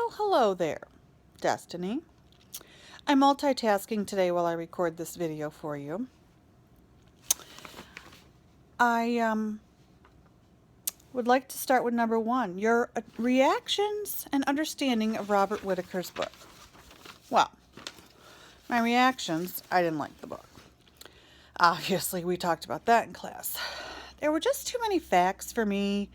Well, hello there, Destiny. I'm multitasking today while I record this video for you. I would like to start with number one, your reactions and understanding of Robert Whitaker's book. Well, my reactions, I didn't like the book. Obviously, we talked about that in class. There were just too many facts for me.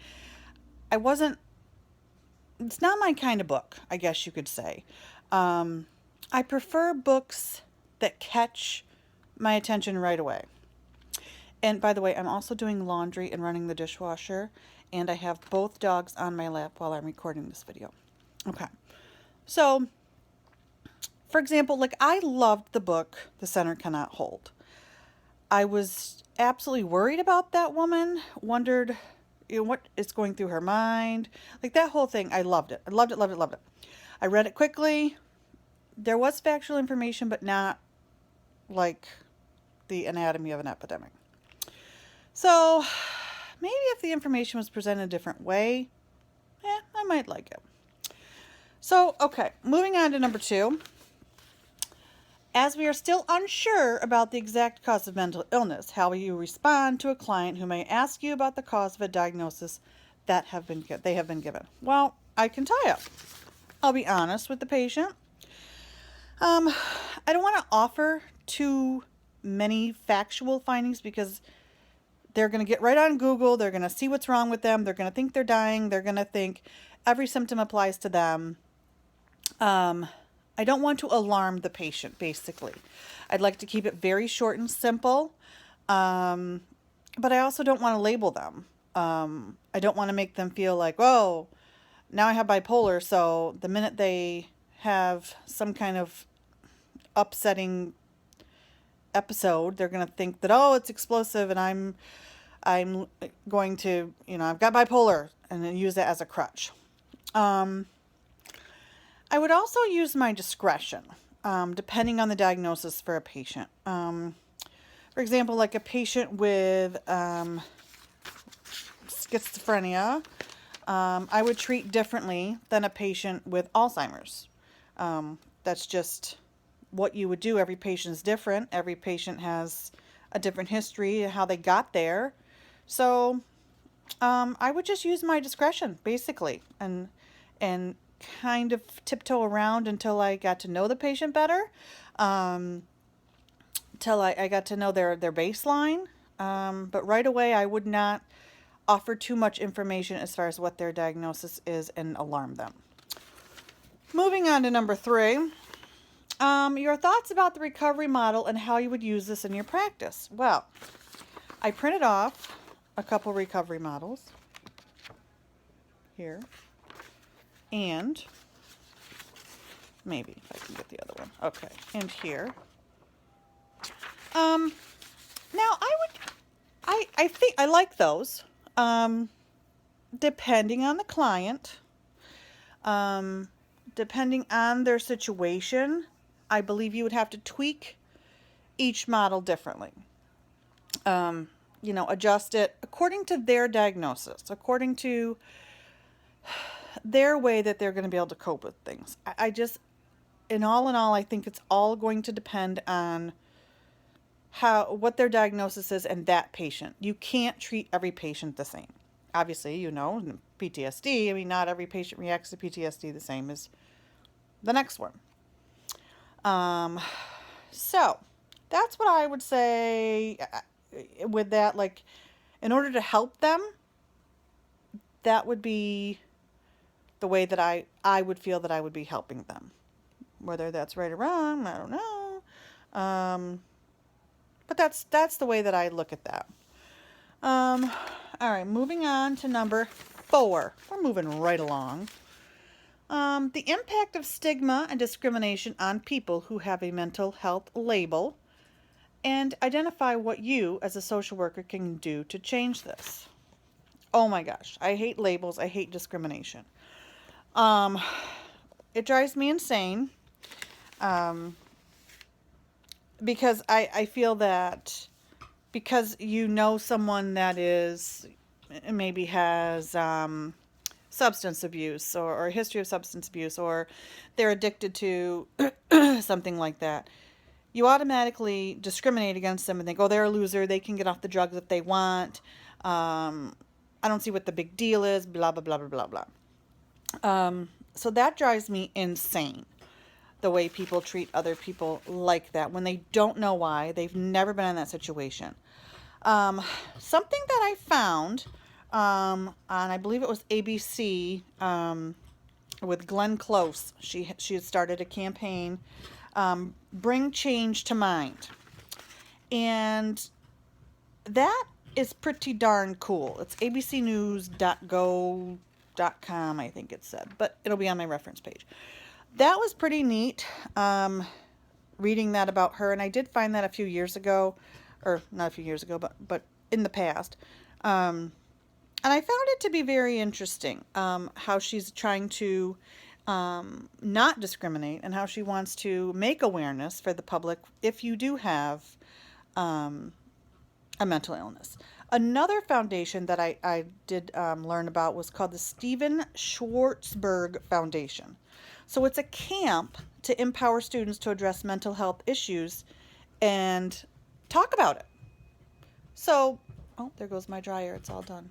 It's not my kind of book, I guess you could say. I prefer books that catch my attention right away. And by the way, I'm also doing laundry and running the dishwasher, and I have both dogs on my lap while I'm recording this video. Okay. So, for example, I loved the book, The Center Cannot Hold. I was absolutely worried about that woman, wondered, what is going through her mind. That whole thing, I loved it. I loved it, loved it, loved it. I read it quickly. There was factual information, but not like the anatomy of an epidemic. So, maybe if the information was presented a different way, I might like it. So, okay, moving on to number two. As we are still unsure about the exact cause of mental illness, how will you respond to a client who may ask you about the cause of a diagnosis that they have been given? Well, I can tell you. I'll be honest with the patient. I don't want to offer too many factual findings because they're going to get right on Google. They're going to see what's wrong with them. They're going to think they're dying. They're going to think every symptom applies to them. I don't want to alarm the patient, basically. I'd like to keep it very short and simple. But I also don't want to label them. I don't want to make them feel like, oh, now I have bipolar. So the minute they have some kind of upsetting episode, they're going to think that, oh, it's explosive and I'm going to, I've got bipolar, and then use that as a crutch. I would also use my discretion, depending on the diagnosis for a patient. For example, like a patient with schizophrenia, I would treat differently than a patient with Alzheimer's. That's just what you would do. Every patient is different. Every patient has a different history, how they got there. So I would just use my discretion, basically, and kind of tiptoe around until I got to know the patient better, till I got to know their baseline. But right away, I would not offer too much information as far as what their diagnosis is and alarm them. Moving on to number three. Your thoughts about the recovery model and how you would use this in your practice. Well, I printed off a couple recovery models here, and maybe if I can get the other one. Okay, and here. Now I think I like those. Depending on the client, depending on their situation, I believe you would have to tweak each model differently. Adjust it according to their diagnosis, according to their way that they're going to be able to cope with things. I just, in all, I think it's all going to depend on what their diagnosis is and that patient. You can't treat every patient the same. Obviously, PTSD, not every patient reacts to PTSD the same as the next one. So that's what I would say with that. In order to help them, that would be the way that I would feel that I would be helping them. Whether that's right or wrong, I don't know. But that's the way that I look at that. All right, moving on to number 4. We're moving right along. The impact of stigma and discrimination on people who have a mental health label, and identify what you as a social worker can do to change this. Oh my gosh, I hate labels. I hate discrimination. It drives me insane, because I feel that because someone that maybe has substance abuse or a history of substance abuse, or they're addicted to something like that, you automatically discriminate against them and think, oh, they're a loser. They can get off the drugs if they want. I don't see what the big deal is, blah, blah, blah, blah, blah, blah. So that drives me insane, the way people treat other people like that when they don't know why. They've never been in that situation. Something that I found on, I believe it was ABC, with Glenn Close. She had started a campaign, Bring Change to Mind. And that is pretty darn cool. It's abcnews.go.com, I think it said, but it'll be on my reference page. That was pretty neat, reading that about her, and I did find that a few years ago, or not a few years ago, but in the past. And I found it to be very interesting, how she's trying to not discriminate, and how she wants to make awareness for the public if you do have a mental illness. Another foundation that I did learn about was called the Stephen Schwartzberg Foundation. So it's a camp to empower students to address mental health issues and talk about it. So, oh, there goes my dryer. It's all done.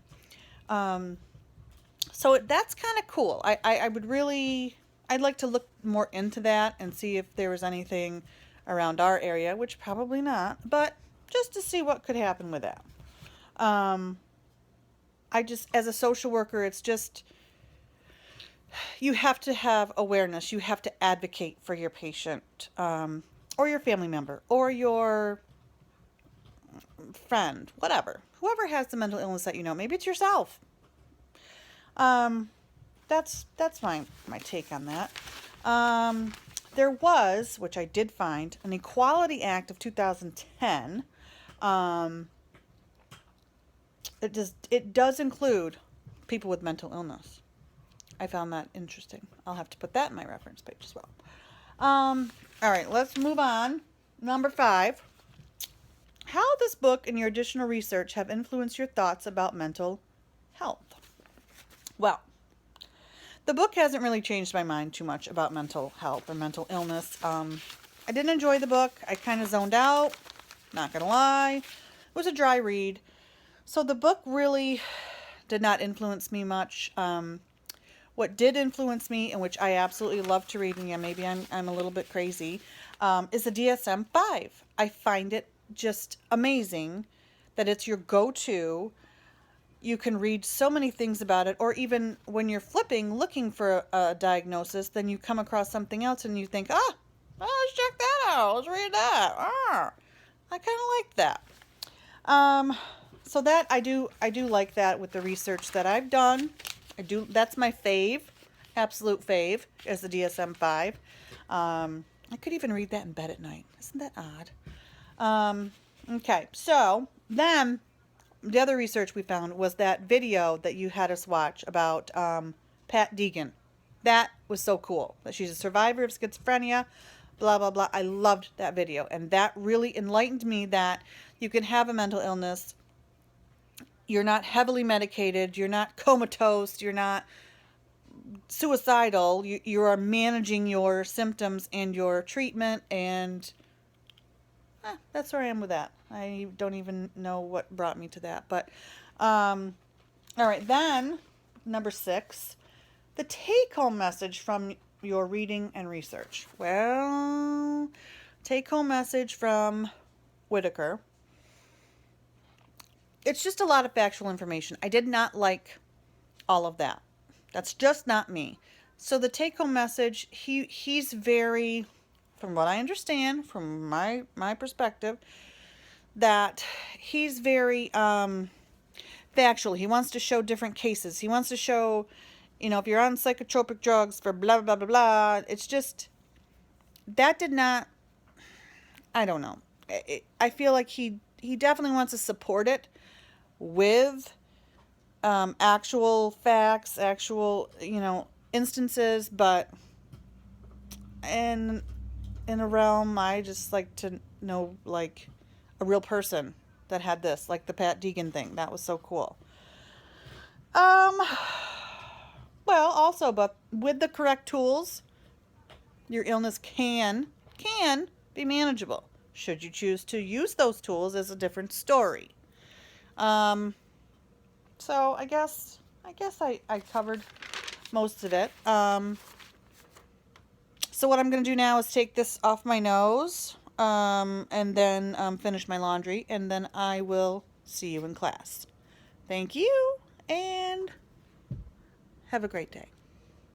So that's kind of cool. I would really, I'd like to look more into that and see if there was anything around our area, which probably not, but just to see what could happen with that. I just, as a social worker, it's just, you have to have awareness. You have to advocate for your patient, or your family member, or your friend, whatever. Whoever has the mental illness that you know. Maybe it's yourself. That's my take on that. There was, which I did find, an Equality Act of 2010. It does include people with mental illness. I found that interesting. I'll have to put that in my reference page as well. All right, let's move on. Number 5. How this book and your additional research have influenced your thoughts about mental health. Well, the book hasn't really changed my mind too much about mental health or mental illness. I didn't enjoy the book. I kind of zoned out, not going to lie. It was a dry read. So the book really did not influence me much. What did influence me, and which I absolutely love to read, and yeah, maybe I'm a little bit crazy, is the DSM-5. I find it just amazing that it's your go-to. You can read so many things about it, or even when you're flipping, looking for a diagnosis, then you come across something else and you think, let's check that out. Let's read that. I kind of like that. So that I do like that with the research that I've done. That's my fave, absolute fave, is the DSM-5. I could even read that in bed at night. Isn't that odd? Okay, so then the other research we found was that video that you had us watch about Pat Deegan. That was so cool. That she's a survivor of schizophrenia, blah, blah, blah. I loved that video. And that really enlightened me that you can have a mental illness. You're not heavily medicated. You're not comatose. You're not suicidal. You are managing your symptoms and your treatment, and that's where I am with that. I don't even know what brought me to that. But, all right, then, number 6, the take-home message from your reading and research. Well, take-home message from Whitaker. It's just a lot of factual information. I did not like all of that. That's just not me. So the take-home message, he's very, from what I understand, from my perspective, that he's very factual. He wants to show different cases. He wants to show, if you're on psychotropic drugs for blah, blah, blah, blah. It's just, that did not, I don't know. I feel like he definitely wants to support it with actual facts, actual, instances, but in a realm, I just like to know, like, a real person that had this, like the Pat Deegan thing. That was so cool. Well, also, but with the correct tools, your illness can be manageable. Should you choose to use those tools is a different story. Um, so I covered most of it. So what I'm going to do now is take this off my nose, and then finish my laundry, and then I will see you in class. Thank you, and have a great day.